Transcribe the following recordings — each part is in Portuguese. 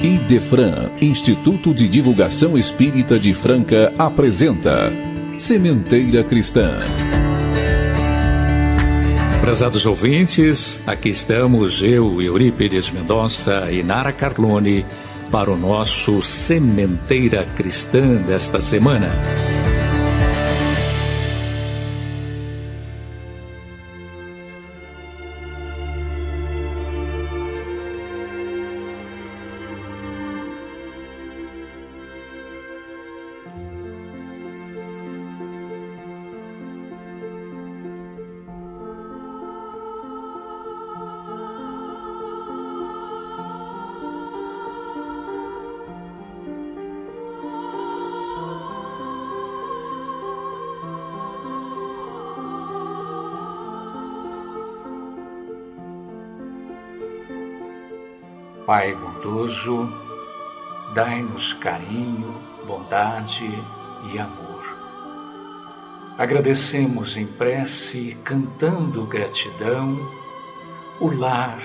Idefran, Instituto de Divulgação Espírita de Franca, apresenta Sementeira Cristã. Prezados ouvintes, aqui estamos eu, Eurípides Mendonça e Nara Carlone para o nosso Sementeira Cristã desta semana. Pai bondoso, dai-nos carinho, bondade e amor. Agradecemos em prece, cantando gratidão, o lar,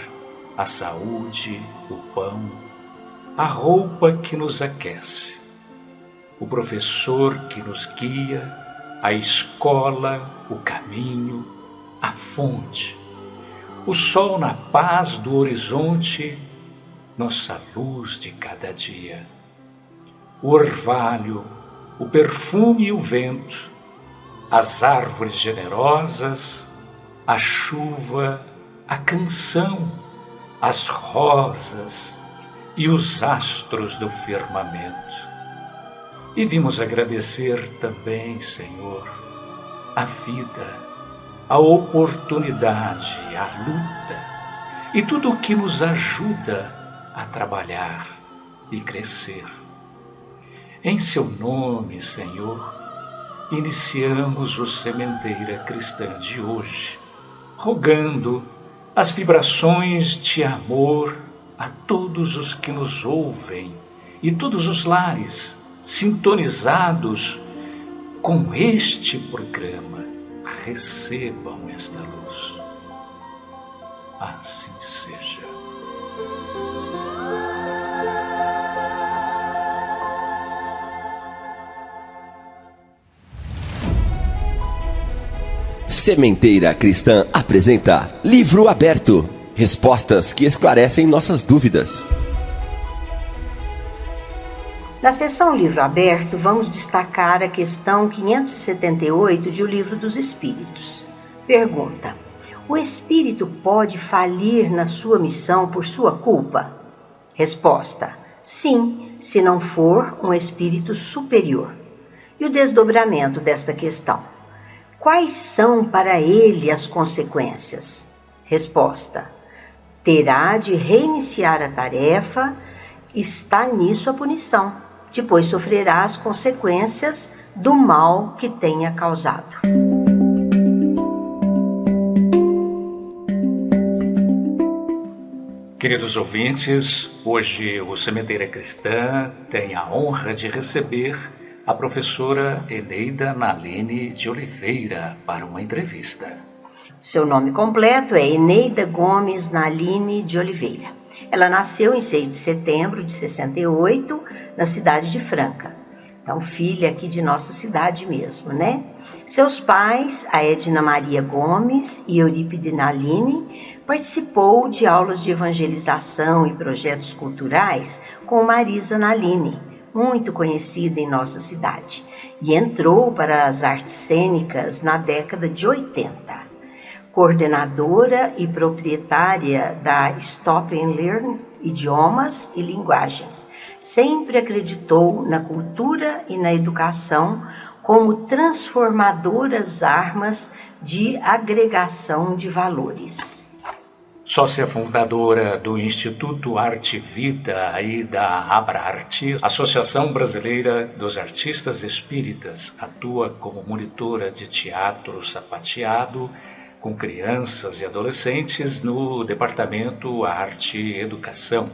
a saúde, o pão, a roupa que nos aquece, o professor que nos guia, a escola, o caminho, a fonte, o sol na paz do horizonte, nossa luz de cada dia, o orvalho, o perfume e o vento, as árvores generosas, a chuva, a canção, as rosas e os astros do firmamento. E vimos agradecer também, Senhor, a vida, a oportunidade, a luta e tudo o que nos ajuda a trabalhar e crescer. Em seu nome, Senhor, iniciamos o Sementeira Cristã de hoje, rogando as vibrações de amor a todos os que nos ouvem e todos os lares sintonizados com este programa recebam esta luz. Assim seja. Sementeira Cristã apresenta Livro Aberto. Respostas que esclarecem nossas dúvidas. Na seção Livro Aberto, vamos destacar a questão 578 de O Livro dos Espíritos. Pergunta: o espírito pode falir na sua missão por sua culpa? Resposta: sim, se não for um espírito superior. E o desdobramento desta questão: quais são para ele as consequências? Resposta: terá de reiniciar a tarefa, está nisso a punição, depois sofrerá as consequências do mal que tenha causado. Queridos ouvintes, hoje o Sementeira Cristã tem a honra de receber a professora Eneida Naline de Oliveira para uma entrevista. Seu nome completo é Eneida Gomes Naline de Oliveira. Ela nasceu em 6 de setembro de 68, na cidade de Franca. Então, filha aqui de nossa cidade mesmo, né? Seus pais, a Edna Maria Gomes e Eurípides Naline, participou de aulas de evangelização e projetos culturais com Marisa Naline, muito conhecida em nossa cidade, e entrou para as artes cênicas na década de 80. Coordenadora e proprietária da Stop and Learn Idiomas e Linguagens, sempre acreditou na cultura e na educação como transformadoras armas de agregação de valores. Sócia fundadora do Instituto Arte Vida e da Abrarte, Associação Brasileira dos Artistas Espíritas, atua como monitora de teatro sapateado com crianças e adolescentes no Departamento Arte e Educação.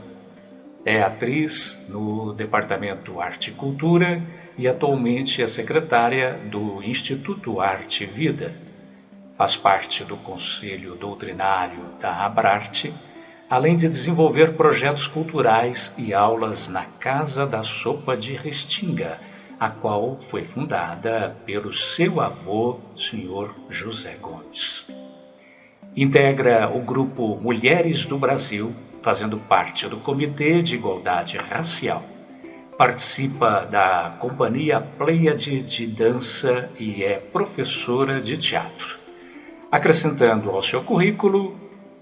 É atriz no Departamento Arte e Cultura e atualmente é secretária do Instituto Arte Vida. Faz parte do Conselho Doutrinário da Abrarte, além de desenvolver projetos culturais e aulas na Casa da Sopa de Restinga, a qual foi fundada pelo seu avô, Sr. José Gomes. Integra o grupo Mulheres do Brasil, fazendo parte do Comitê de Igualdade Racial. Participa da Companhia Pleiade de Dança e é professora de teatro, acrescentando ao seu currículo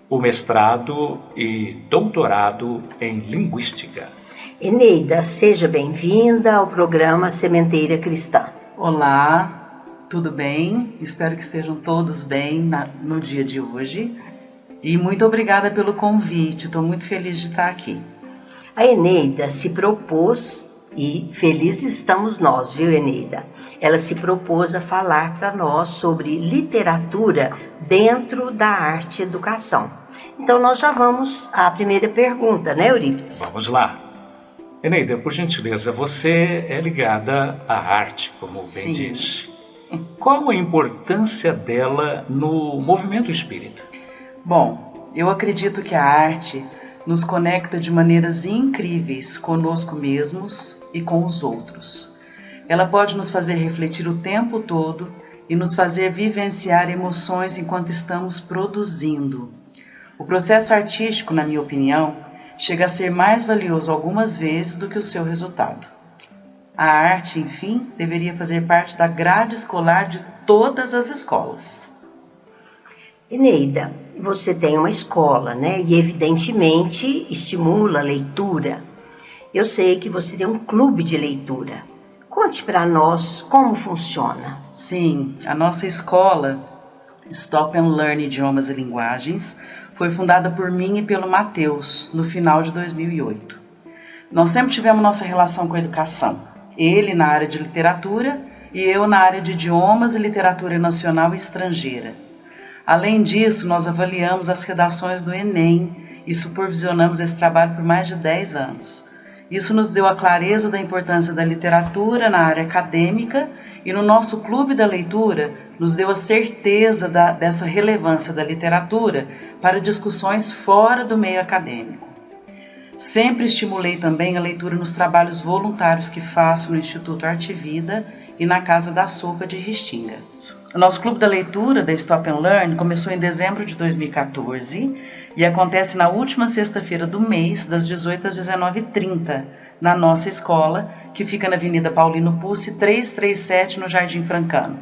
o mestrado e doutorado em Linguística. Eneida, seja bem-vinda ao programa Sementeira Cristã. Olá, tudo bem? Espero que estejam todos bem no dia de hoje. E muito obrigada pelo convite, estou muito feliz de estar aqui. A Eneida se propôs, e felizes estamos nós, viu, Eneida? Ela se propôs a falar para nós sobre literatura dentro da arte e educação. Então nós já vamos à primeira pergunta, né, Eurípides? Vamos lá. Eneida, por gentileza, você é ligada à arte, como bem disse. Qual a importância dela no movimento espírita? Bom, eu acredito que a arte nos conecta de maneiras incríveis conosco mesmos e com os outros. Ela pode nos fazer refletir o tempo todo e nos fazer vivenciar emoções enquanto estamos produzindo. O processo artístico, na minha opinião, chega a ser mais valioso algumas vezes do que o seu resultado. A arte, enfim, deveria fazer parte da grade escolar de todas as escolas. Eneida, você tem uma escola, né? E evidentemente estimula a leitura. Eu sei que você tem um clube de leitura. Conte para nós como funciona. Sim, a nossa escola, Stop and Learn Idiomas e Linguagens, foi fundada por mim e pelo Matheus, no final de 2008. Nós sempre tivemos nossa relação com a educação. Ele na área de literatura e eu na área de idiomas e literatura nacional e estrangeira. Além disso, nós avaliamos as redações do Enem e supervisionamos esse trabalho por mais de 10 anos. Isso nos deu a clareza da importância da literatura na área acadêmica e no nosso clube da leitura nos deu a certeza dessa relevância da literatura para discussões fora do meio acadêmico. Sempre estimulei também a leitura nos trabalhos voluntários que faço no Instituto Arte e Vida e na Casa da Sopa de Restinga. O nosso clube da leitura da Stop and Learn começou em dezembro de 2014 e acontece na última sexta-feira do mês, das 18 às 19h30, na nossa escola, que fica na Avenida Paulino Pucci, 337, no Jardim Francano.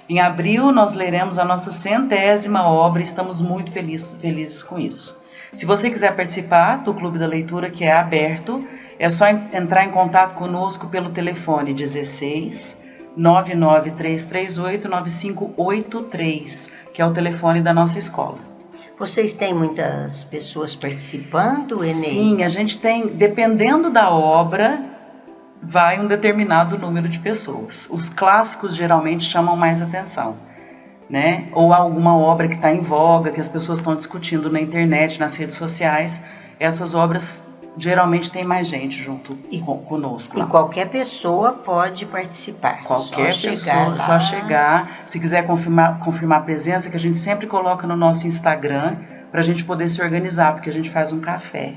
Em abril, nós leremos a nossa 100ª obra e estamos muito felizes com isso. Se você quiser participar do Clube da Leitura, que é aberto, é só entrar em contato conosco pelo telefone 16 99338 9583, que é o telefone da nossa escola. Vocês têm muitas pessoas participando, Enem? Sim, a gente tem, dependendo da obra, vai um determinado número de pessoas. Os clássicos geralmente chamam mais atenção, né? Ou alguma obra que está em voga, que as pessoas estão discutindo na internet, nas redes sociais. Essas obras geralmente tem mais gente junto conosco. E qualquer pessoa pode participar. Qualquer pessoa, só chegar. Se quiser confirmar a presença, que a gente sempre coloca no nosso Instagram, para a gente poder se organizar, porque a gente faz um café.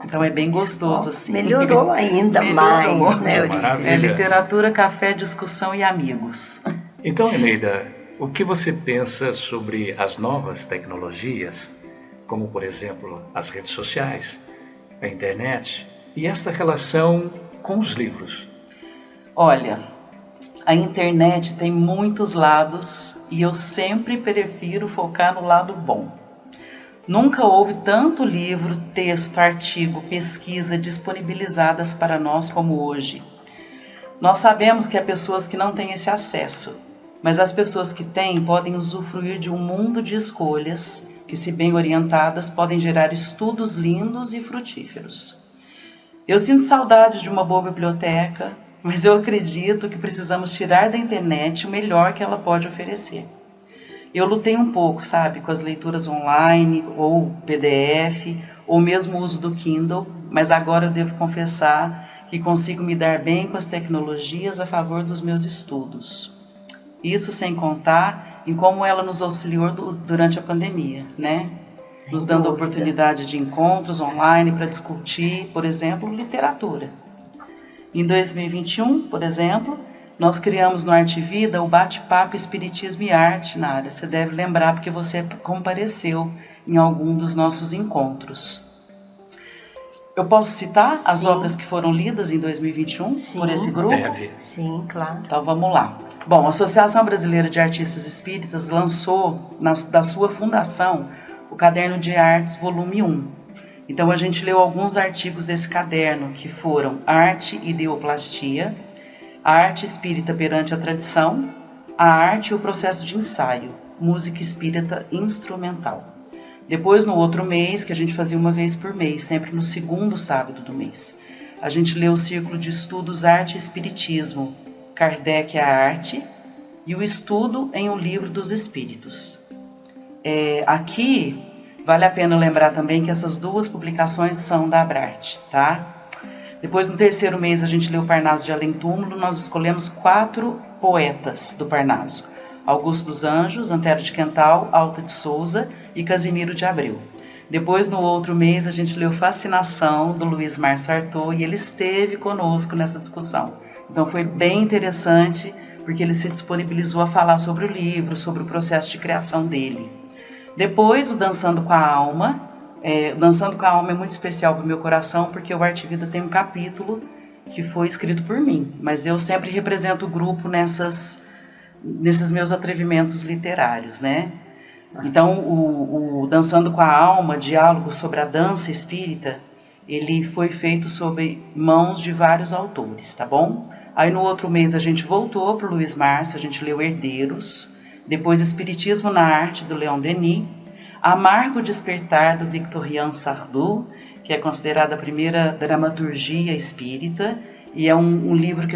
Então é bem gostoso, assim. Melhorou ainda mais, né? É literatura, café, discussão e amigos. Então, Eneida, o que você pensa sobre as novas tecnologias, como, por exemplo, as redes sociais, a internet e esta relação com os livros? Olha, a internet tem muitos lados e eu sempre prefiro focar no lado bom. Nunca houve tanto livro, texto, artigo, pesquisa disponibilizadas para nós como hoje. Nós sabemos que há pessoas que não têm esse acesso, mas as pessoas que têm podem usufruir de um mundo de escolhas que, se bem orientadas, podem gerar estudos lindos e frutíferos. Eu sinto saudade de uma boa biblioteca, mas eu acredito que precisamos tirar da internet o melhor que ela pode oferecer. Eu lutei um pouco, sabe, com as leituras online, ou PDF, ou mesmo o uso do Kindle, mas agora eu devo confessar que consigo me dar bem com as tecnologias a favor dos meus estudos. Isso sem contar em como ela nos auxiliou durante a pandemia, né? Nos dando a oportunidade de encontros online para discutir, por exemplo, literatura. Em 2021, por exemplo, nós criamos no Arte Vida o bate-papo Espiritismo e Arte, Nara. Você deve lembrar porque você compareceu em algum dos nossos encontros. Eu posso citar as obras que foram lidas em 2021 por esse grupo? Deve. Sim, claro. Então vamos lá. Bom, a Associação Brasileira de Artistas Espíritas lançou, da sua fundação, o Caderno de Artes, volume 1. Então a gente leu alguns artigos desse caderno, que foram Arte e Ideoplastia, a Arte Espírita perante a Tradição, a Arte e o Processo de Ensaio, Música Espírita Instrumental. Depois, no outro mês, que a gente fazia uma vez por mês, sempre no segundo sábado do mês, a gente leu o Círculo de Estudos Arte e Espiritismo, Kardec a Arte, e o Estudo em O Livro dos Espíritos. Aqui, vale a pena lembrar também que essas duas publicações são da Abrarte, tá? Depois, no terceiro mês, a gente leu Parnaso de Além Túmulo. Nós escolhemos 4 poetas do Parnaso: Augusto dos Anjos, Antero de Quental, Alta de Souza e Casimiro de Abreu. Depois, no outro mês, a gente leu Fascinação, do Luiz Márcio Artaud, e ele esteve conosco nessa discussão. Então, foi bem interessante, porque ele se disponibilizou a falar sobre o livro, sobre o processo de criação dele. Depois, o Dançando com a Alma. Dançando com a Alma é muito especial para o meu coração, porque o Arte Vida tem um capítulo que foi escrito por mim, mas eu sempre represento o grupo nesses meus atrevimentos literários, né? Então, o Dançando com a Alma, diálogo sobre a dança espírita, ele foi feito sob mãos de vários autores, tá bom? Aí no outro mês a gente voltou para o Luiz Márcio, a gente leu Herdeiros, depois Espiritismo na Arte, do Leon Denis, Amargo Despertar, do Victorien Sardou, que é considerada a primeira dramaturgia espírita, e é um livro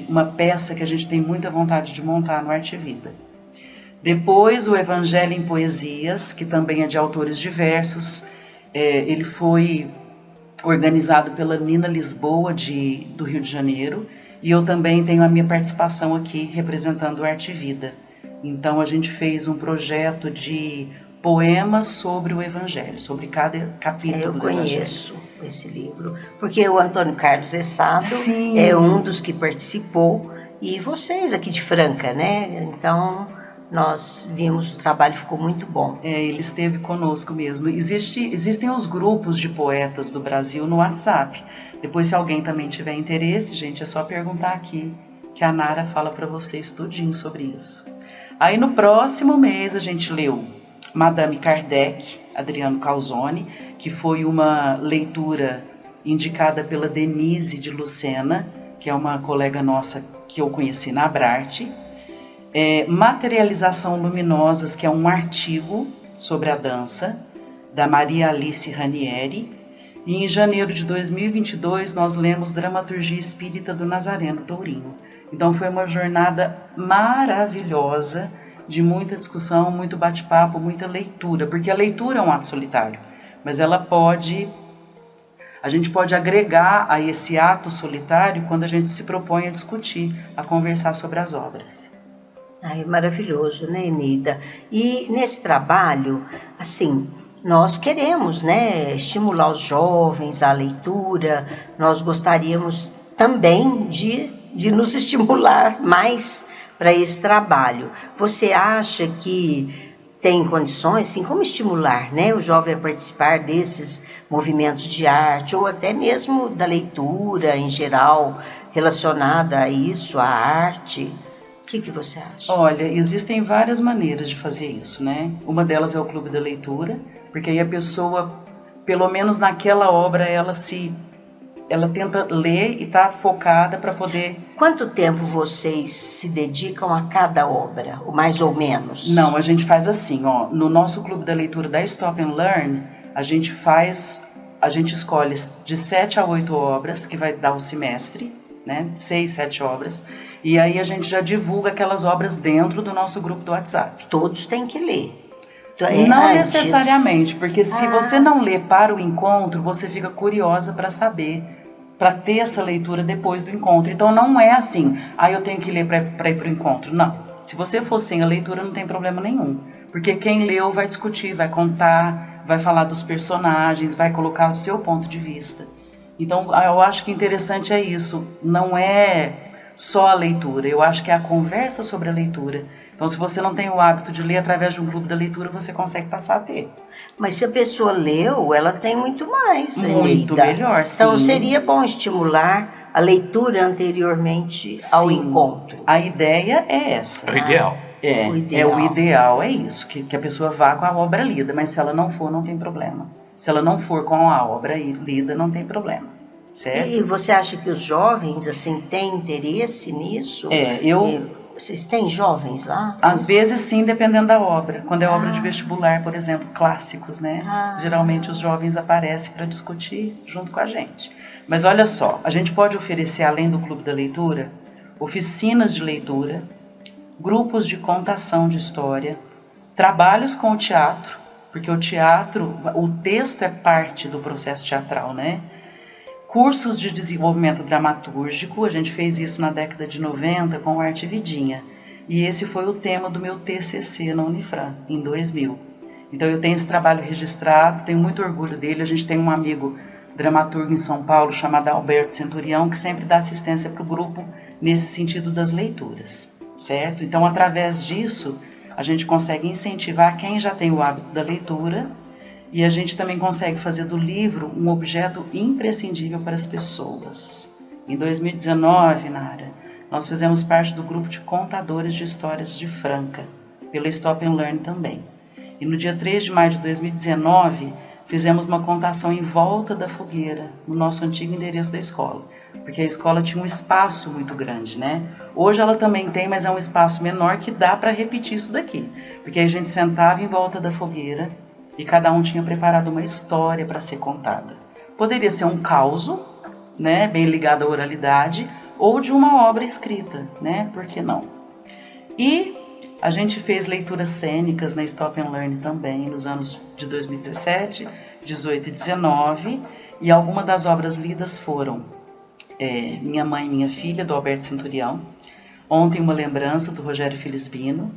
uma peça que a gente tem muita vontade de montar no Arte Vida. Depois, o Evangelho em Poesias, que também é de autores diversos. Ele foi organizado pela Nina Lisboa, do Rio de Janeiro, e eu também tenho a minha participação aqui representando o Arte Vida. Então, a gente fez um projeto de poemas sobre o Evangelho, sobre cada capítulo do Evangelho. Eu conheço esse livro, porque o Antônio Carlos Essado é um dos que participou, e vocês aqui de Franca, né? Então, nós vimos, o trabalho ficou muito bom. Ele esteve conosco mesmo. Existem os grupos de poetas do Brasil no WhatsApp. Depois, se alguém também tiver interesse, gente, é só perguntar aqui, que a Nara fala para vocês tudinho sobre isso. Aí, no próximo mês, a gente leu Madame Kardec, Adriano Calzone, que foi uma leitura indicada pela Denise de Lucena, que é uma colega nossa que eu conheci na Abrarte. Materialização Luminosas, que é um artigo sobre a dança, da Maria Alice Ranieri. E em janeiro de 2022 nós lemos Dramaturgia Espírita do Nazareno Tourinho. Então foi uma jornada maravilhosa, de muita discussão, muito bate-papo, muita leitura, porque a leitura é um ato solitário, mas a gente pode agregar a esse ato solitário quando a gente se propõe a discutir, a conversar sobre as obras. Ai, maravilhoso, né, Enida? E nesse trabalho, assim, nós queremos, né, estimular os jovens à leitura, nós gostaríamos também de nos estimular mais para esse trabalho. Você acha que tem condições, assim, como estimular, né, o jovem a participar desses movimentos de arte, ou até mesmo da leitura em geral, relacionada a isso, à arte? O que você acha? Olha, existem várias maneiras de fazer isso, né? Uma delas é o clube da leitura, porque aí a pessoa, pelo menos naquela obra, ela tenta ler e está focada para poder... Quanto tempo vocês se dedicam a cada obra, ou mais ou menos? Não, a gente faz assim, ó, no nosso clube da leitura da Stop and Learn, a gente escolhe de 7 a 8 obras, que vai dar o semestre, né? 6, 7 obras, e aí a gente já divulga aquelas obras dentro do nosso grupo do WhatsApp. Todos têm que ler. Não necessariamente, porque se você não lê para o encontro, você fica curiosa para saber, para ter essa leitura depois do encontro. Então não é assim, eu tenho que ler para ir para o encontro. Não. Se você for sem a leitura, não tem problema nenhum. Porque quem leu vai discutir, vai contar, vai falar dos personagens, vai colocar o seu ponto de vista. Então, eu acho que interessante é isso. Não é só a leitura, eu acho que é a conversa sobre a leitura. Então, se você não tem o hábito de ler através de um clube da leitura, você consegue passar a ter. Mas se a pessoa leu, ela tem muito mais. Muito melhor, sim. Então, seria bom estimular a leitura anteriormente ao encontro. A ideia é essa. É o ideal. O ideal é isso, que a pessoa vá com a obra lida, mas se ela não for, não tem problema. Se ela não for com a obra lida, não tem problema, certo? E você acha que os jovens, assim, têm interesse nisso? Vocês têm jovens lá? Às vezes sim, dependendo da obra. Quando é obra de vestibular, por exemplo, clássicos, né? Geralmente os jovens aparecem para discutir junto com a gente. Mas olha só, a gente pode oferecer, além do Clube da Leitura, oficinas de leitura, grupos de contação de história, trabalhos com o teatro, porque o teatro, o texto é parte do processo teatral, né? Cursos de desenvolvimento dramatúrgico, a gente fez isso na década de 90 com o Arte Vidinha. E esse foi o tema do meu TCC na Unifran, em 2000. Então eu tenho esse trabalho registrado, tenho muito orgulho dele. A gente tem um amigo dramaturgo em São Paulo chamado Alberto Centurião, que sempre dá assistência para o grupo nesse sentido das leituras, certo? Então, através disso, a gente consegue incentivar quem já tem o hábito da leitura e a gente também consegue fazer do livro um objeto imprescindível para as pessoas. Em 2019, Nara, nós fizemos parte do grupo de contadores de histórias de Franca, pelo Stop and Learn também. E no dia 3 de maio de 2019, fizemos uma contação em volta da fogueira, no nosso antigo endereço da escola, porque a escola tinha um espaço muito grande, né? Hoje ela também tem, mas é um espaço menor que dá para repetir isso daqui, porque a gente sentava em volta da fogueira e cada um tinha preparado uma história para ser contada. Poderia ser um causo, né, bem ligado à oralidade, ou de uma obra escrita, né? Por que não? E a gente fez leituras cênicas na Stop and Learn também, nos anos de 2017, 18 e 19, e algumas das obras lidas foram Minha Mãe e Minha Filha, do Alberto Centurião, Ontem uma Lembrança, do Rogério Felizbino,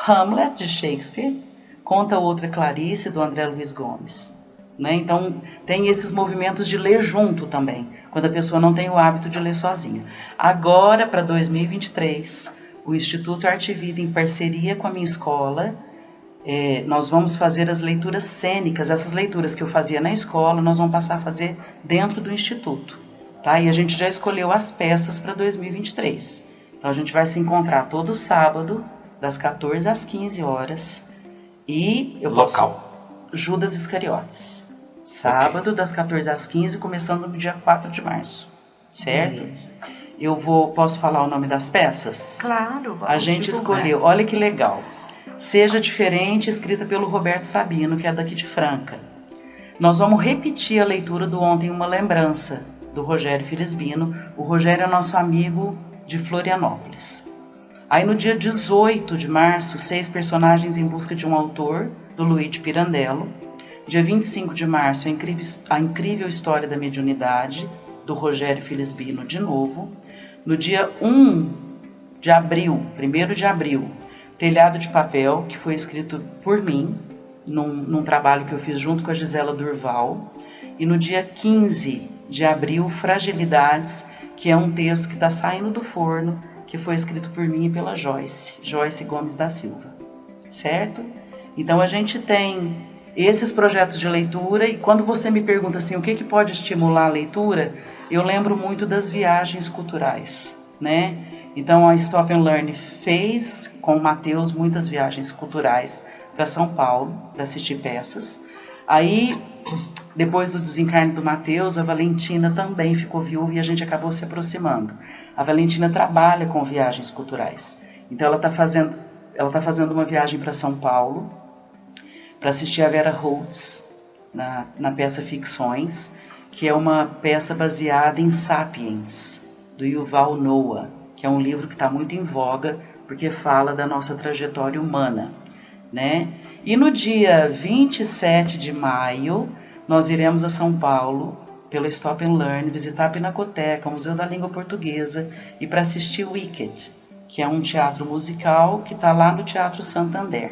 Hamlet, de Shakespeare, Conta Outra Clarice, do André Luiz Gomes. Né? Então, tem esses movimentos de ler junto também, quando a pessoa não tem o hábito de ler sozinha. Agora, para 2023... o Instituto Arte e Vida, em parceria com a minha escola, nós vamos fazer as leituras cênicas. Essas leituras que eu fazia na escola, nós vamos passar a fazer dentro do Instituto. Tá? E a gente já escolheu as peças para 2023. Então, a gente vai se encontrar todo sábado, das 14 às 15 horas. E local? Judas Iscariotes. Sábado, das 14 às 15, começando no dia 4 de março. Certo? Beleza. Posso falar o nome das peças? Claro. A gente escolheu, olha que legal. Seja Diferente, escrita pelo Roberto Sabino, que é daqui de Franca. Nós vamos repetir a leitura do Ontem uma Lembrança, do Rogério Felizbino. O Rogério é nosso amigo de Florianópolis. Aí no dia 18 de março, 6 personagens em busca de um autor, do Luigi Pirandello. Dia 25 de março, a incrível história da mediunidade, do Rogério Felizbino de novo. No dia 1 de abril, Telhado de Papel, que foi escrito por mim, num trabalho que eu fiz junto com a Gisela Durval. E no dia 15 de abril, Fragilidades, que é um texto que está saindo do forno, que foi escrito por mim e pela Joyce Gomes da Silva. Certo? Então a gente tem esses projetos de leitura, e quando você me pergunta assim, o que pode estimular a leitura, eu lembro muito das viagens culturais, né? Então a Stop and Learn fez com o Matheus muitas viagens culturais para São Paulo, para assistir peças. Aí, depois do desencarne do Matheus, a Valentina também ficou viúva e a gente acabou se aproximando. A Valentina trabalha com viagens culturais. Então ela está fazendo uma viagem para São Paulo para assistir a Vera Holtz na peça Ficções, que é uma peça baseada em Sapiens, do Yuval Noah, que é um livro que está muito em voga, porque fala da nossa trajetória humana, né? E no dia 27 de maio, nós iremos a São Paulo, pelo Stop and Learn, visitar a Pinacoteca, o Museu da Língua Portuguesa, e para assistir Wicked, que é um teatro musical que está lá no Teatro Santander,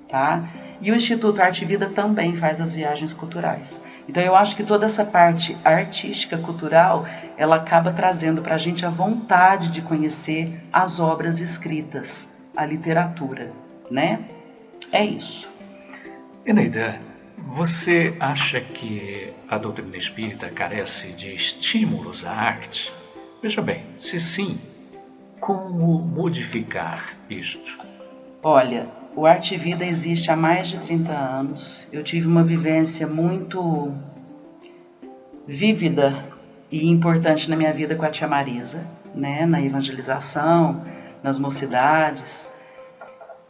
tá? E o Instituto Arte e Vida também faz as viagens culturais. Então eu acho que toda essa parte artística, cultural, ela acaba trazendo para a gente a vontade de conhecer as obras escritas, a literatura, né? É isso. Eneida, você acha que a doutrina espírita carece de estímulos à arte? Veja bem, se sim, como modificar isto? Olha, o Arte e Vida existe há mais de 30 anos. Eu tive uma vivência muito vívida e importante na minha vida com a tia Marisa, né? Na evangelização, nas mocidades.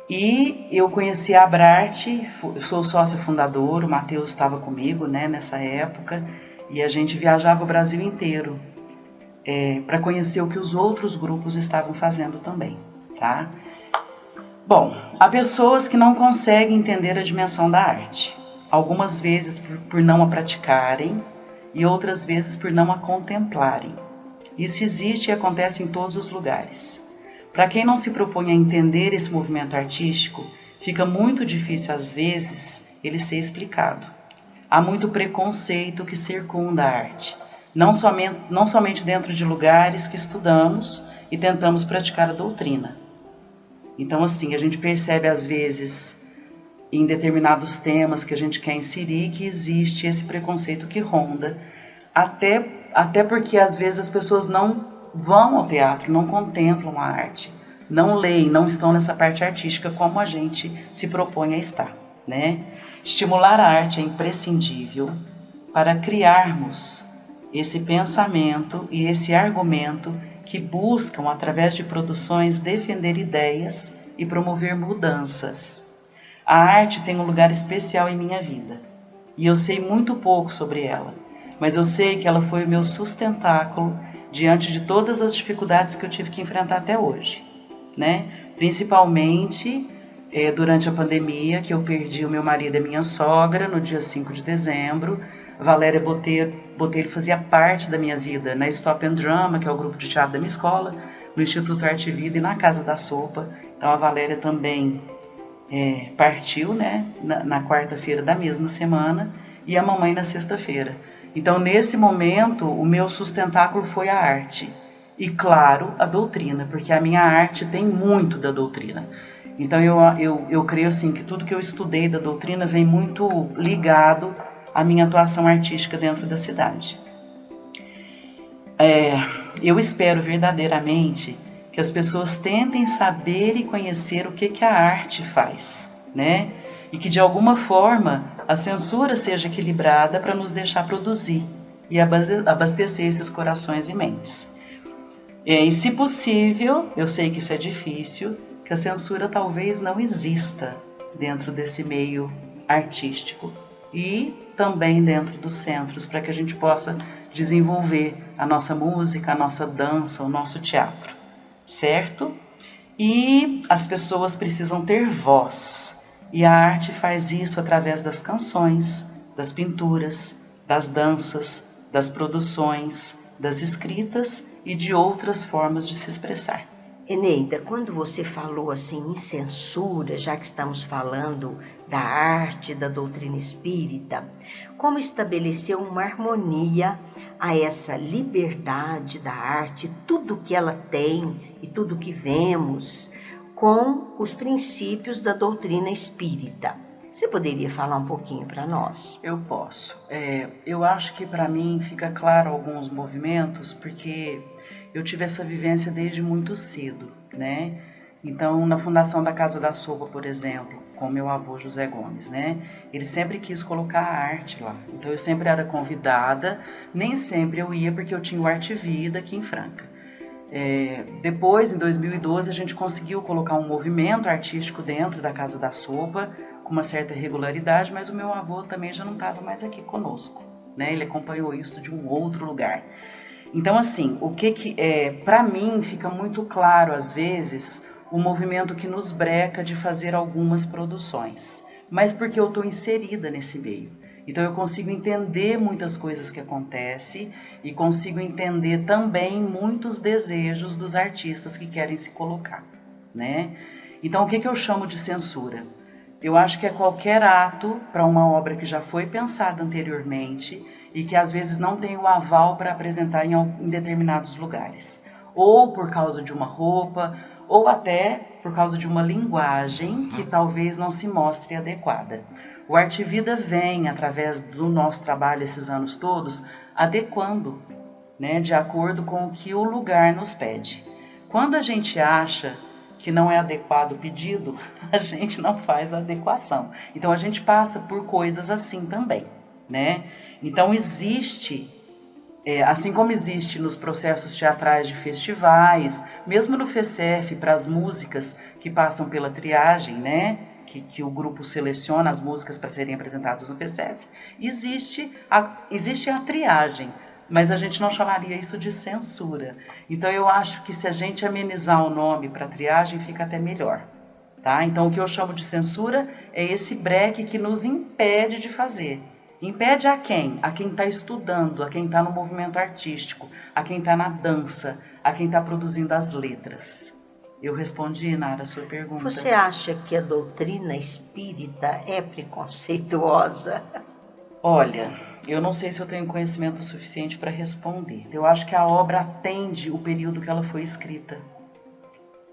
E eu conheci a Abrarte, eu sou sócia fundadora, o Matheus estava comigo, né, nessa época, e a gente viajava o Brasil inteiro para conhecer o que os outros grupos estavam fazendo também, tá? Bom, há pessoas que não conseguem entender a dimensão da arte, algumas vezes por não a praticarem e outras vezes por não a contemplarem. Isso existe e acontece em todos os lugares. Para quem não se propõe a entender esse movimento artístico, fica muito difícil às vezes ele ser explicado. Há muito preconceito que circunda a arte, não somente dentro de lugares que estudamos e tentamos praticar a doutrina. Então, assim, a gente percebe às vezes, em determinados temas que a gente quer inserir, que existe esse preconceito que ronda, até porque às vezes as pessoas não vão ao teatro, não contemplam a arte, não leem, não estão nessa parte artística como a gente se propõe a estar, né? Estimular a arte é imprescindível para criarmos esse pensamento e esse argumento que buscam, através de produções, defender ideias e promover mudanças. A arte tem um lugar especial em minha vida, e eu sei muito pouco sobre ela, mas eu sei que ela foi o meu sustentáculo diante de todas as dificuldades que eu tive que enfrentar até hoje, né? Principalmente durante a pandemia, que eu perdi o meu marido e a minha sogra no dia 5 de dezembro. A Valéria Botelho fazia parte da minha vida na Stop and Drama, que é o grupo de teatro da minha escola, no Instituto Arte e Vida e na Casa da Sopa. Então a Valéria também partiu, né, na quarta-feira da mesma semana, e a mamãe na sexta-feira. Então, nesse momento, o meu sustentáculo foi a arte. E, claro, a doutrina, porque a minha arte tem muito da doutrina. Então, eu creio assim, que tudo que eu estudei da doutrina vem muito ligado à minha atuação artística dentro da cidade. Eu espero verdadeiramente que as pessoas tentem saber e conhecer o que a arte faz, né? E que, de alguma forma, a censura seja equilibrada para nos deixar produzir e abastecer esses corações e mentes. E, se possível, eu sei que isso é difícil, que a censura talvez não exista dentro desse meio artístico e também dentro dos centros, para que a gente possa desenvolver a nossa música, a nossa dança, o nosso teatro, certo? E as pessoas precisam ter voz. E a arte faz isso através das canções, das pinturas, das danças, das produções, das escritas e de outras formas de se expressar. Eneida, quando você falou assim em censura, já que estamos falando da arte, da doutrina espírita, como estabelecer uma harmonia a essa liberdade da arte, tudo que ela tem e tudo que vemos, com os princípios da doutrina espírita? Você poderia falar um pouquinho para nós? Eu posso. Eu acho que para mim fica claro alguns movimentos, porque eu tive essa vivência desde muito cedo, né? Então, na fundação da Casa da Sopa, por exemplo, com meu avô José Gomes, né? Ele sempre quis colocar a arte lá. Então, eu sempre era convidada, nem sempre eu ia porque eu tinha o Arte e Vida aqui em Franca. Depois, em 2012, a gente conseguiu colocar um movimento artístico dentro da Casa da Sopa, com uma certa regularidade, mas o meu avô também já não estava mais aqui conosco, né? Ele acompanhou isso de um outro lugar. Então, assim, para mim fica muito claro, às vezes, o movimento que nos breca de fazer algumas produções, mas porque eu estou inserida nesse meio. Então eu consigo entender muitas coisas que acontecem e consigo entender também muitos desejos dos artistas que querem se colocar, né? Então, o que eu chamo de censura? Eu acho que é qualquer ato para uma obra que já foi pensada anteriormente e que às vezes não tem o aval para apresentar em determinados lugares. Ou por causa de uma roupa, ou até por causa de uma linguagem que talvez não se mostre adequada. O Arte Vida vem, através do nosso trabalho esses anos todos, adequando, né, de acordo com o que o lugar nos pede. Quando a gente acha que não é adequado o pedido, a gente não faz a adequação. Então a gente passa por coisas assim também, né? Então existe, assim como existe nos processos teatrais de festivais, mesmo no FECEF, para as músicas que passam pela triagem, né? Que o grupo seleciona as músicas para serem apresentadas no FECEF, existe a triagem, mas a gente não chamaria isso de censura. Então eu acho que se a gente amenizar o nome para triagem, fica até melhor. Tá? Então o que eu chamo de censura é esse breque que nos impede de fazer. Impede a quem? A quem está estudando, a quem está no movimento artístico, a quem está na dança, a quem está produzindo as letras. Eu respondi, Nara, a sua pergunta. Você acha que a doutrina espírita é preconceituosa? Olha, eu não sei se eu tenho conhecimento suficiente para responder. Eu acho que a obra atende o período que ela foi escrita,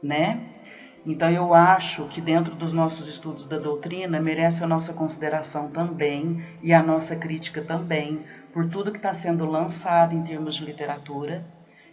né? Então eu acho que dentro dos nossos estudos da doutrina merece a nossa consideração também e a nossa crítica também por tudo que está sendo lançado em termos de literatura.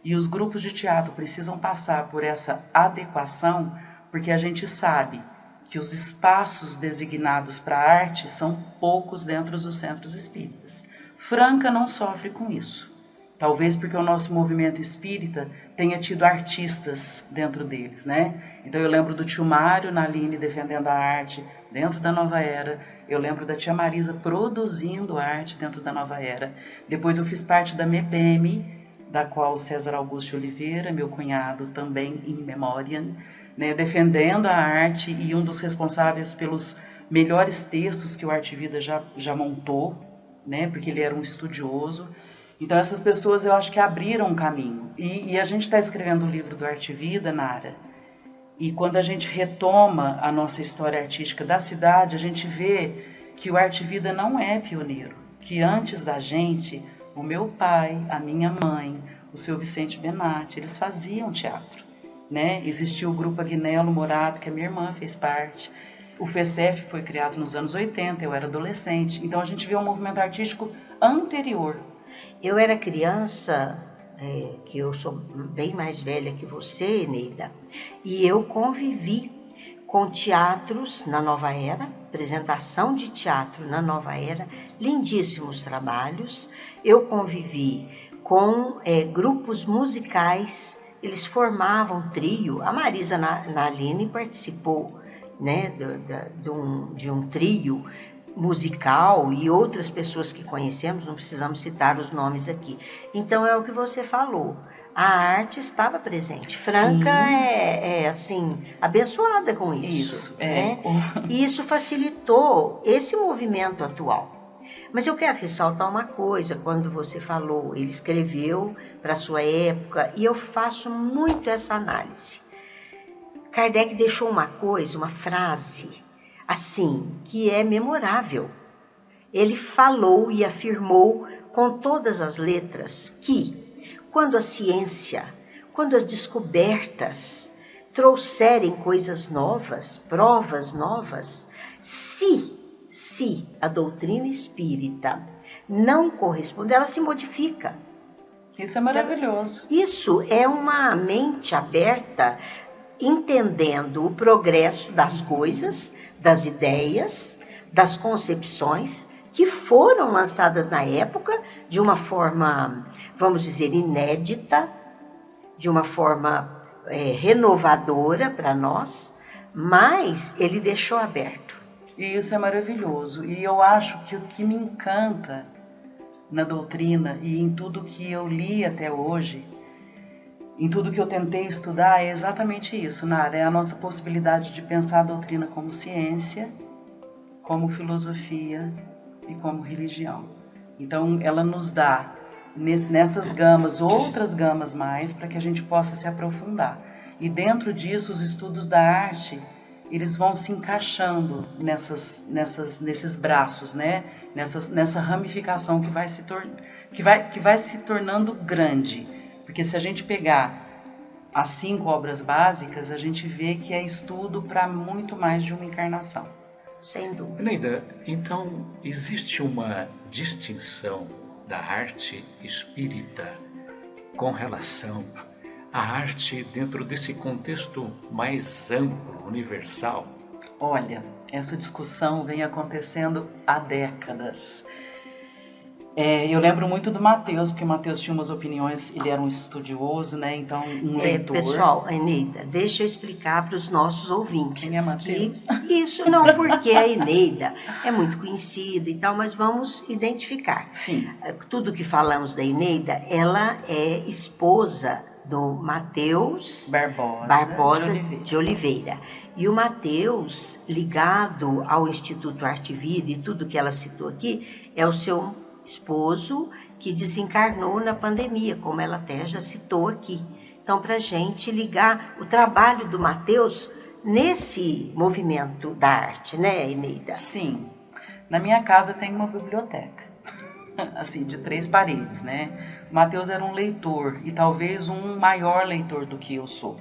E os grupos de teatro precisam passar por essa adequação, porque a gente sabe que os espaços designados para a arte são poucos dentro dos centros espíritas. Franca não sofre com isso. Talvez porque o nosso movimento espírita tenha tido artistas dentro deles, né? Então eu lembro do tio Mário Naline defendendo a arte dentro da Nova Era. Eu lembro da tia Marisa produzindo arte dentro da Nova Era. Depois eu fiz parte da MEPEM, da qual César Augusto Oliveira, meu cunhado, também in memoriam, né, defendendo a arte e um dos responsáveis pelos melhores textos que o Arte Vida já montou, né, porque ele era um estudioso. Então essas pessoas eu acho que abriram um caminho. E a gente está escrevendo o livro do Arte Vida, Nara, e quando a gente retoma a nossa história artística da cidade, a gente vê que o Arte Vida não é pioneiro, que antes da gente, o meu pai, a minha mãe, o seu Vicente Benatti, eles faziam teatro, né? Existia o grupo Agnello Morato, que a minha irmã fez parte. O FECEF foi criado nos anos 80, eu era adolescente. Então a gente vê um movimento artístico anterior. Eu era criança, que eu sou bem mais velha que você, Neida, e eu convivi com teatros na Nova Era, apresentação de teatro na Nova Era, lindíssimos trabalhos. Eu convivi com grupos musicais, eles formavam trio. A Marisa Naline participou, né, de um trio musical e outras pessoas que conhecemos, não precisamos citar os nomes aqui. Então é o que você falou, a arte estava presente. Franca é assim, abençoada com isso, né? E isso facilitou esse movimento atual. Mas eu quero ressaltar uma coisa, quando você falou, ele escreveu para a sua época, e eu faço muito essa análise. Kardec deixou uma coisa, uma frase, assim, que é memorável. Ele falou e afirmou com todas as letras que, quando a ciência, quando as descobertas trouxerem coisas novas, provas novas, se a doutrina espírita não corresponde, ela se modifica. Isso é maravilhoso. Isso é uma mente aberta, entendendo o progresso das coisas, das ideias, das concepções que foram lançadas na época de uma forma, vamos dizer, inédita, de uma forma renovadora para nós, mas ele deixou aberto. E isso é maravilhoso. E eu acho que o que me encanta na doutrina e em tudo que eu li até hoje, em tudo que eu tentei estudar, é exatamente isso, Nara. É a nossa possibilidade de pensar a doutrina como ciência, como filosofia e como religião. Então, ela nos dá, nessas gamas, outras gamas mais, para que a gente possa se aprofundar. E dentro disso, os estudos da arte, eles vão se encaixando nesses braços, né? Nessa ramificação que vai se tornando grande. Porque se a gente pegar as 5 obras básicas, a gente vê que é estudo para muito mais de uma encarnação. Sem dúvida. Neida, então existe uma distinção da arte espírita com relação à arte dentro desse contexto mais amplo, universal? Olha, essa discussão vem acontecendo há décadas. Eu lembro muito do Mateus, porque o Mateus tinha umas opiniões, ele era um estudioso, né? Então, um leitor. Pessoal, Eneida, deixa eu explicar para os nossos ouvintes. Quem é Mateus? Isso não, porque a Eneida é muito conhecida e tal, mas vamos identificar. Sim. Tudo que falamos da Eneida, ela é esposa do Mateus Barbosa de Oliveira. E o Mateus, ligado ao Instituto Arte Vida e tudo que ela citou aqui, é o seu esposo que desencarnou na pandemia, como ela até já citou aqui. Então, para a gente ligar o trabalho do Mateus nesse movimento da arte, né, Eneida? Sim. Na minha casa tem uma biblioteca, assim, de 3 paredes, né? O Mateus era um leitor e talvez um maior leitor do que eu sou.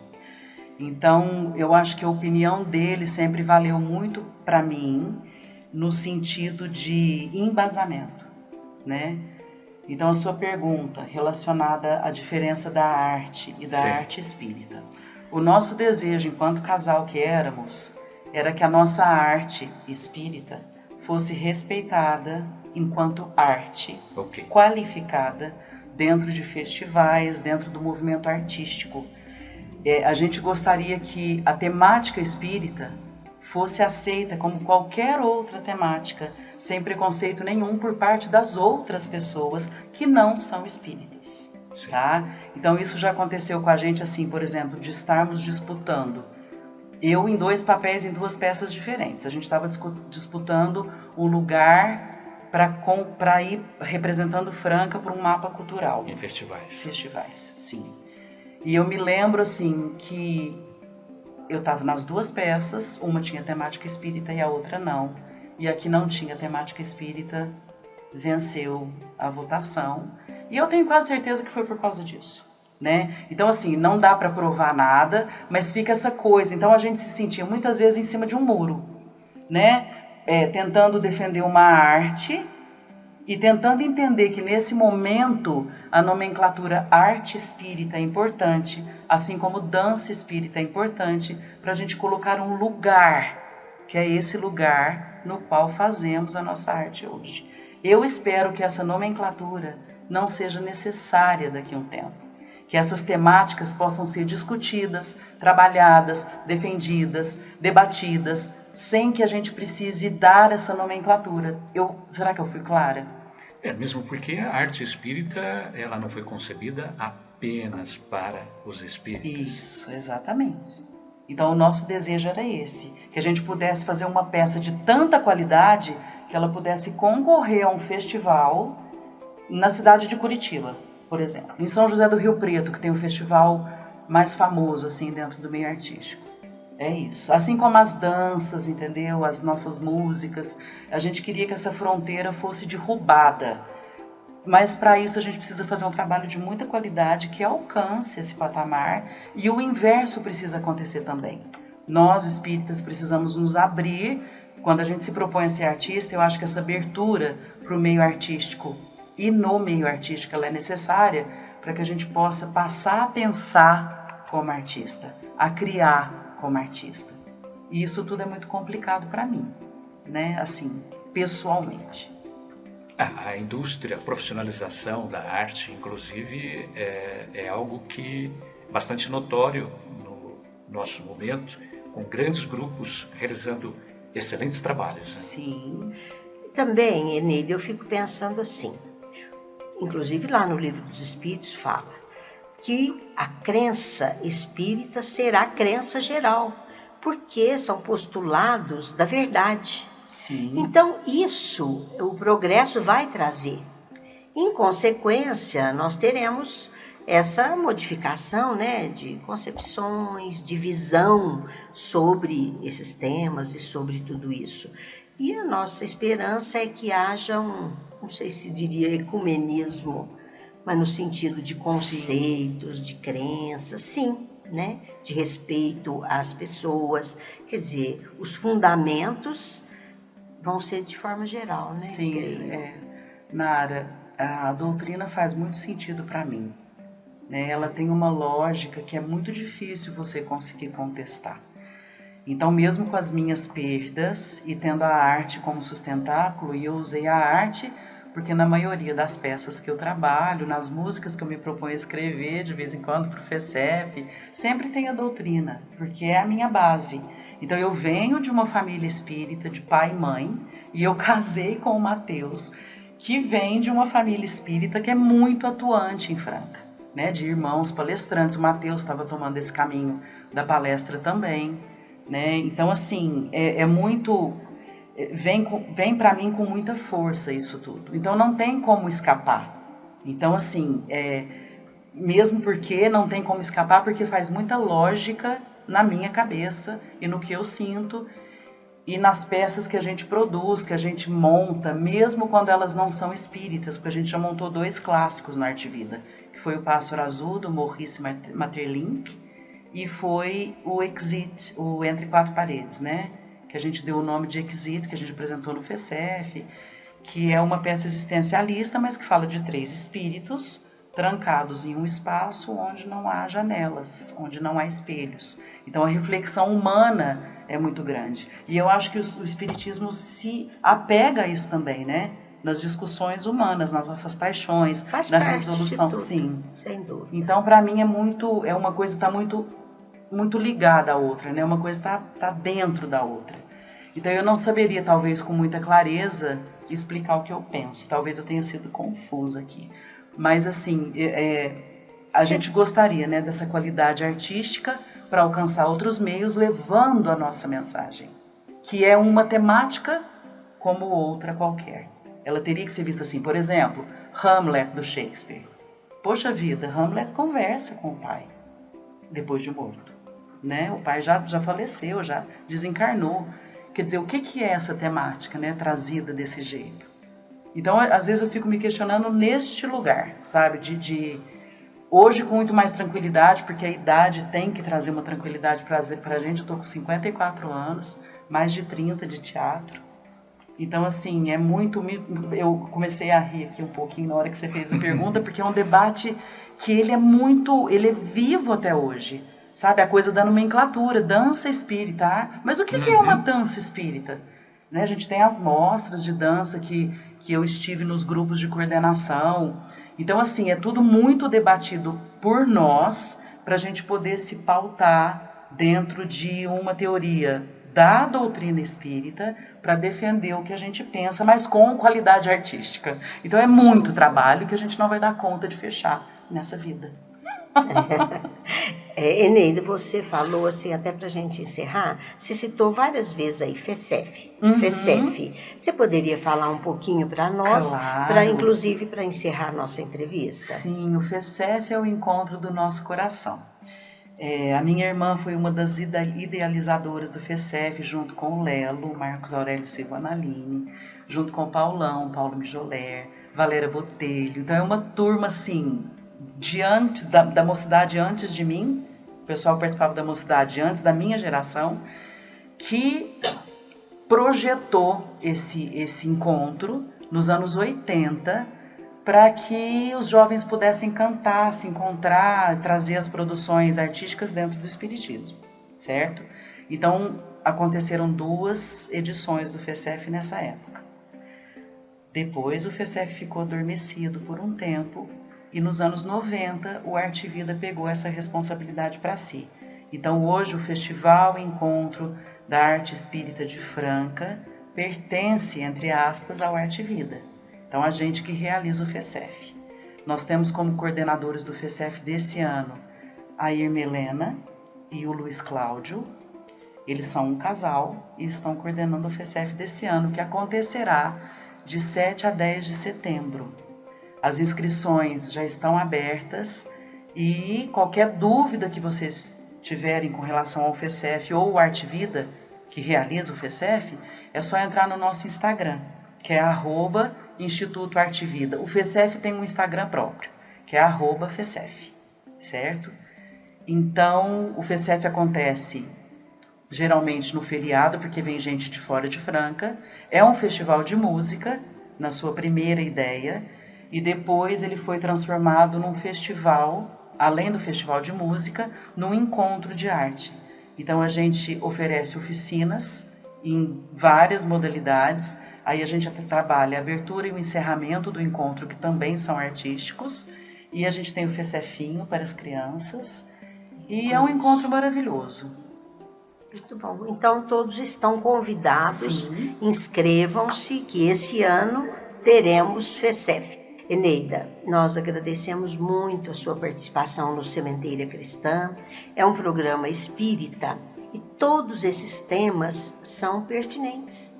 Então, eu acho que a opinião dele sempre valeu muito para mim no sentido de embasamento, né? Então, a sua pergunta relacionada à diferença da arte e da arte espírita. O nosso desejo, enquanto casal que éramos, era que a nossa arte espírita fosse respeitada enquanto arte, qualificada dentro de festivais, dentro do movimento artístico. A gente gostaria que a temática espírita fosse aceita como qualquer outra temática, sem preconceito nenhum por parte das outras pessoas que não são espíritas, tá? Então isso já aconteceu com a gente, assim, por exemplo, de estarmos disputando, eu em 2 papéis em 2 peças diferentes. A gente estava disputando o lugar para ir representando Franca por um mapa cultural. Em festivais. Festivais, sim. E eu me lembro, assim, que eu estava nas 2 peças, uma tinha temática espírita e a outra não. E a que não tinha temática espírita venceu a votação. E eu tenho quase certeza que foi por causa disso, né? Então, assim, não dá para provar nada, mas fica essa coisa. Então, a gente se sentia muitas vezes em cima de um muro, né? Tentando defender uma arte e tentando entender que, nesse momento, a nomenclatura arte espírita é importante, assim como dança espírita é importante, para a gente colocar um lugar, que é esse lugar no qual fazemos a nossa arte hoje. Eu espero que essa nomenclatura não seja necessária daqui a um tempo, que essas temáticas possam ser discutidas, trabalhadas, defendidas, debatidas, sem que a gente precise dar essa nomenclatura. Será que eu fui clara? Mesmo porque a arte espírita, ela não foi concebida apenas para os espíritas. Isso, exatamente. Então, o nosso desejo era esse, que a gente pudesse fazer uma peça de tanta qualidade que ela pudesse concorrer a um festival na cidade de Curitiba, por exemplo. Em São José do Rio Preto, que tem o festival mais famoso, assim, dentro do meio artístico. É isso. Assim como as danças, entendeu? As nossas músicas. A gente queria que essa fronteira fosse derrubada. Mas para isso a gente precisa fazer um trabalho de muita qualidade que alcance esse patamar, e o inverso precisa acontecer também. Nós, espíritas, precisamos nos abrir. Quando a gente se propõe a ser artista, eu acho que essa abertura para o meio artístico e no meio artístico ela é necessária para que a gente possa passar a pensar como artista, a criar como artista. E isso tudo é muito complicado para mim, né? Assim, pessoalmente. A indústria, a profissionalização da arte, inclusive, é algo que é bastante notório no nosso momento, com grandes grupos realizando excelentes trabalhos. Né? Sim. Também, Eneida, eu fico pensando assim, inclusive lá no Livro dos Espíritos fala que a crença espírita será a crença geral, porque são postulados da verdade. Sim. Então, isso o progresso vai trazer. Em consequência, nós teremos essa modificação, né, de concepções, de visão sobre esses temas e sobre tudo isso. E a nossa esperança é que haja não sei se diria ecumenismo, mas no sentido de conceitos, de crenças, sim, né, de respeito às pessoas. Quer dizer, os fundamentos vão ser de forma geral, né? Sim, Nara, a doutrina faz muito sentido para mim. Né? Ela tem uma lógica que é muito difícil você conseguir contestar. Então, mesmo com as minhas perdas e tendo a arte como sustentáculo, e eu usei a arte porque na maioria das peças que eu trabalho, nas músicas que eu me proponho a escrever de vez em quando para o FECEF, sempre tem a doutrina, porque é a minha base. Então, eu venho de uma família espírita, de pai e mãe, e eu casei com o Matheus, que vem de uma família espírita que é muito atuante em Franca, né? De irmãos palestrantes. O Matheus estava tomando esse caminho da palestra também, né? Então, assim, é muito... Vem para mim com muita força isso tudo. Então, não tem como escapar. Então, assim, mesmo porque não tem como escapar, porque faz muita lógica na minha cabeça e no que eu sinto e nas peças que a gente produz, que a gente monta, mesmo quando elas não são espíritas, porque a gente já montou 2 clássicos na Arte Vida, que foi o Pássaro Azul, do Maurice Maeterlinck, e foi o Exit, o Entre Quatro Paredes, né? Que a gente deu o nome de Exit, que a gente apresentou no FECEF, que é uma peça existencialista, mas que fala de 3 espíritos trancados em um espaço onde não há janelas, onde não há espelhos. Então a reflexão humana é muito grande. E eu acho que o espiritismo se apega a isso também, né? Nas discussões humanas, nas nossas paixões, na resolução. Tudo, sim, sem dúvida. Então, para mim é uma coisa que está muito ligada à outra, né? Uma coisa está dentro da outra. Então eu não saberia, talvez, com muita clareza, explicar o que eu penso. Talvez eu tenha sido confusa aqui. Mas, assim, a gente gostaria, né, dessa qualidade artística para alcançar outros meios, levando a nossa mensagem, que é uma temática como outra qualquer. Ela teria que ser vista assim. Por exemplo, Hamlet, do Shakespeare. Poxa vida, Hamlet conversa com o pai, depois de morto. Né? O pai já faleceu, já desencarnou. Quer dizer, o que é essa temática, né, trazida desse jeito? Então, às vezes eu fico me questionando neste lugar, sabe? Hoje com muito mais tranquilidade, porque a idade tem que trazer uma tranquilidade pra gente. Eu tô com 54 anos, mais de 30 de teatro. Então, assim, eu comecei a rir aqui um pouquinho na hora que você fez a pergunta, porque é um debate que ele é vivo até hoje. Sabe, a coisa da nomenclatura, dança espírita. Mas o que é uma dança espírita? Né? A gente tem as mostras de dança que eu estive nos grupos de coordenação. Então, assim, é tudo muito debatido por nós para a gente poder se pautar dentro de uma teoria da doutrina espírita para defender o que a gente pensa, mas com qualidade artística. Então, é muito trabalho que a gente não vai dar conta de fechar nessa vida. Eneida, você falou assim, até para a gente encerrar, você citou várias vezes aí FECEF. Você poderia falar um pouquinho para nós, claro. Inclusive para encerrar a nossa entrevista? Sim, o FECEF é o encontro do nosso coração. A minha irmã foi uma das idealizadoras do FECEF, junto com o Lelo, Marcos Aurélio Silva Naline, junto com o Paulão, Paulo Mijoler, Valéria Botelho. Então é uma turma assim, da mocidade antes de mim, o pessoal que participava da mocidade antes da minha geração, que projetou esse encontro nos anos 80 para que os jovens pudessem cantar, se encontrar, trazer as produções artísticas dentro do espiritismo, certo? Então aconteceram 2 edições do FECEF nessa época. Depois o FECEF ficou adormecido por um tempo. E nos anos 90, o Arte Vida pegou essa responsabilidade para si. Então, hoje, o Festival Encontro da Arte Espírita de Franca pertence, entre aspas, ao Arte Vida. Então, a gente que realiza o FECEF. Nós temos como coordenadores do FECEF desse ano a Irma Helena e o Luiz Cláudio. Eles são um casal e estão coordenando o FECEF desse ano, que acontecerá de 7 a 10 de setembro. As inscrições já estão abertas E qualquer dúvida que vocês tiverem com relação ao FECEF ou o Arte Vida, que realiza o FECEF, é só entrar no nosso Instagram, que é @Instituto Arte Vida. O FECEF tem um Instagram próprio, que é @FECEF, certo? Então, o FECEF acontece geralmente no feriado, porque vem gente de fora de Franca. É um festival de música, na sua primeira ideia, e depois ele foi transformado num festival, além do festival de música, num encontro de arte. Então a gente oferece oficinas em várias modalidades, aí a gente trabalha a abertura e o encerramento do encontro, que também são artísticos, e a gente tem o FECEFinho para as crianças, e é um encontro maravilhoso. Muito bom. Então todos estão convidados, sim. Inscrevam-se que esse ano teremos FECEF. Eneida, nós agradecemos muito a sua participação no Sementeira Cristã. É um programa espírita e todos esses temas são pertinentes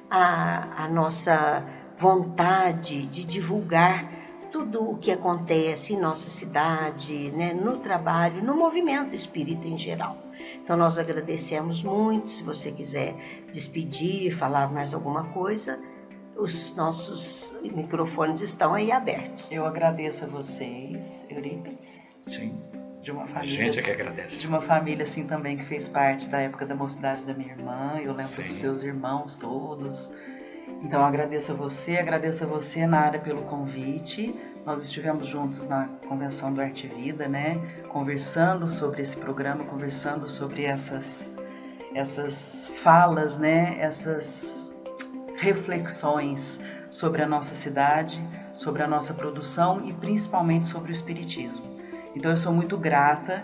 à nossa vontade de divulgar tudo o que acontece em nossa cidade, né, no trabalho, no movimento espírita em geral. Então nós agradecemos muito. Se você quiser despedir, falar mais alguma coisa, os nossos microfones estão aí abertos. Eu agradeço a vocês, Eurípides. Sim. De uma família, a gente é que agradece. De uma família assim também que fez parte da época da mocidade da minha irmã. Eu lembro dos seus irmãos todos. Então agradeço a você, Nara, pelo convite. Nós estivemos juntos na convenção do Arte Vida, né? Conversando sobre esse programa, conversando sobre essas falas, né? Essas reflexões sobre a nossa cidade, sobre a nossa produção e principalmente sobre o espiritismo. Então eu sou muito grata.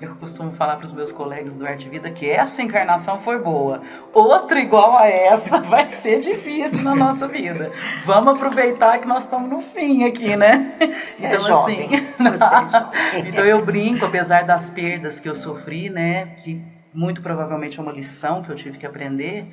Eu costumo falar para os meus colegas do Arte Vida que essa encarnação foi boa. Outra igual a essa vai ser difícil na nossa vida. Vamos aproveitar que nós estamos no fim aqui, né? Você então, é jovem. Você é jovem. Então eu brinco, apesar das perdas que eu sofri, né? Que muito provavelmente é uma lição que eu tive que aprender.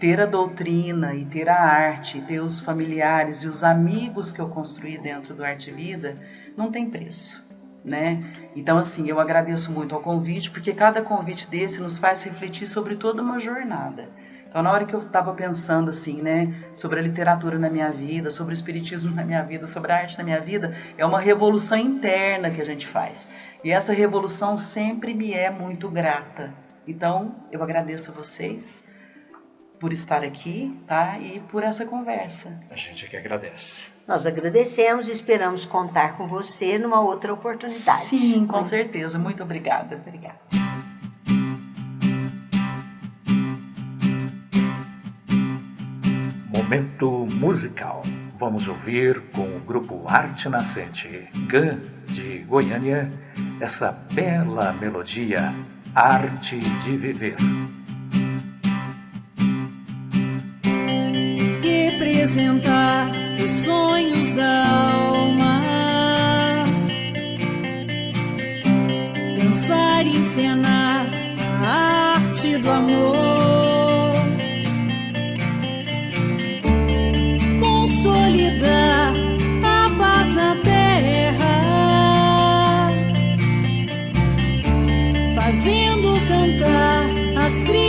Ter a doutrina e ter a arte, ter os familiares e os amigos que eu construí dentro do Arte Vida, não tem preço, né? Então, assim, eu agradeço muito ao convite, porque cada convite desse nos faz refletir sobre toda uma jornada. Então, na hora que eu estava pensando, assim, né, sobre a literatura na minha vida, sobre o espiritismo na minha vida, sobre a arte na minha vida, é uma revolução interna que a gente faz. E essa revolução sempre me é muito grata. Então, eu agradeço a vocês por estar aqui, tá? E por essa conversa. A gente que agradece. Nós agradecemos e esperamos contar com você numa outra oportunidade. Sim, com certeza. Muito obrigada. Obrigada. Momento musical. Vamos ouvir com o grupo Arte Nascente, GAN, de Goiânia, essa bela melodia, Arte de Viver. Representar os sonhos da alma, dançar e encenar a arte do amor, consolidar a paz na terra, fazendo cantar as trilhas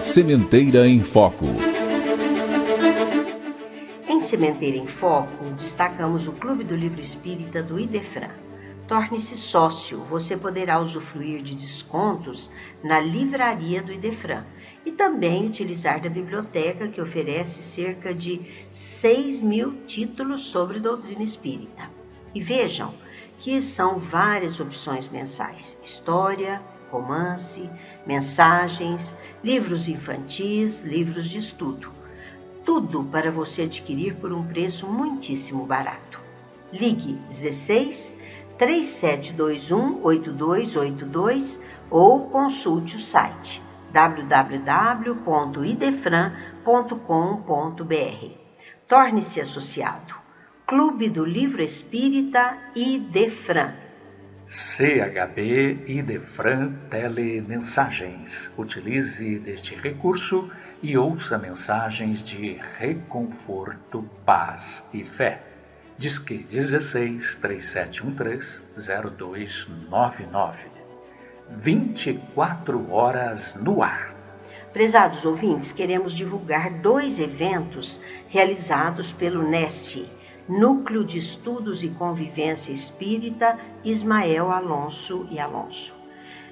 Sementeira em Foco. Em Sementeira em Foco, destacamos o Clube do Livro Espírita do Idefran. Torne-se sócio, você poderá usufruir de descontos na livraria do Idefran e também utilizar da biblioteca, que oferece cerca de 6.000 títulos sobre doutrina espírita. E vejam que são várias opções mensais: história, romance, mensagens, livros infantis, livros de estudo. Tudo para você adquirir por um preço muitíssimo barato. Ligue 16 3721 8282 ou consulte o site www.idefran.com.br. Torne-se associado. Clube do Livro Espírita Idefran. CHB Idefran Telemensagens. Utilize deste recurso e ouça mensagens de reconforto, paz e fé. Disque 16 3713 0299. 24 horas no ar. Prezados ouvintes, queremos divulgar 2 eventos realizados pelo NESC, Núcleo de Estudos e Convivência Espírita Ismael Alonso e Alonso.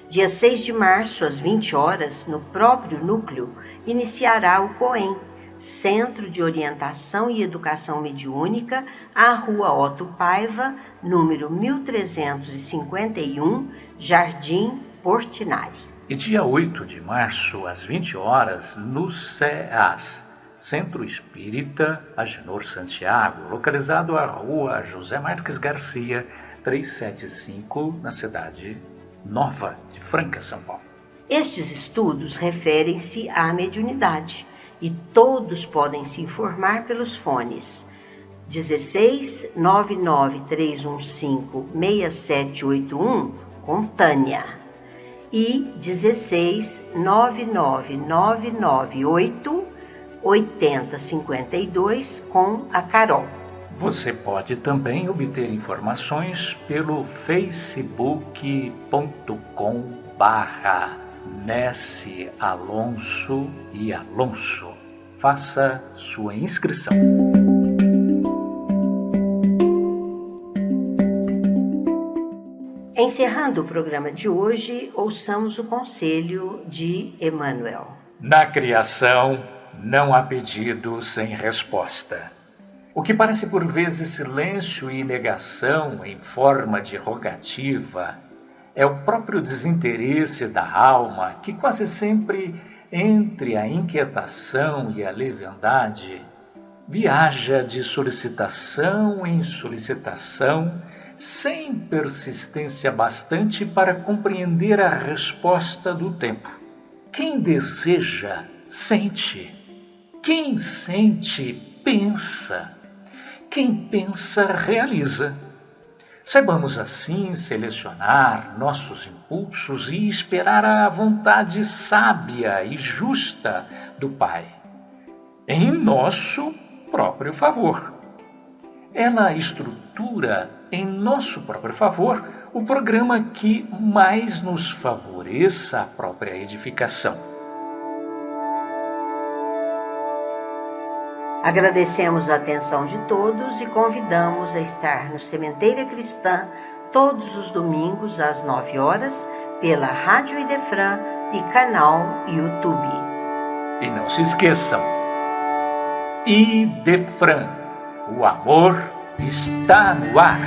Dia 6 de março, às 20 horas, no próprio núcleo, iniciará o COEM, Centro de Orientação e Educação Mediúnica, à Rua Otto Paiva, número 1351, Jardim Portinari. E dia 8 de março, às 20 horas, no CEAS, Centro Espírita Agenor Santiago, localizado à Rua José Marques Garcia, 375, na cidade Nova de Franca, São Paulo. Estes estudos referem-se à mediunidade e todos podem se informar pelos fones 16 99 315 6781 com Tânia e 16 99 998 8052 com a Carol. Você pode também obter informações pelo facebook.com/Nesse Alonso e Alonso. Faça sua inscrição. Encerrando o programa de hoje, ouçamos o conselho de Emmanuel. Na criação, não há pedido sem resposta. O que parece por vezes silêncio e negação em forma de rogativa é o próprio desinteresse da alma que quase sempre, entre a inquietação e a leviandade, viaja de solicitação em solicitação, sem persistência bastante para compreender a resposta do tempo. Quem deseja, sente. Quem sente, pensa. Quem pensa, realiza. Saibamos assim selecionar nossos impulsos e esperar a vontade sábia e justa do Pai, em nosso próprio favor. Ela estrutura em nosso próprio favor o programa que mais nos favoreça a própria edificação. Agradecemos a atenção de todos e convidamos a estar no Sementeira Cristã todos os domingos às 9 horas pela Rádio Idefran e canal YouTube. E não se esqueçam, Idefran, o amor está no ar.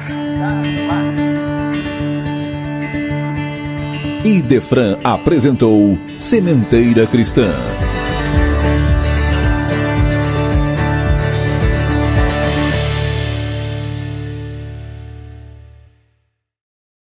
Idefran apresentou Sementeira Cristã.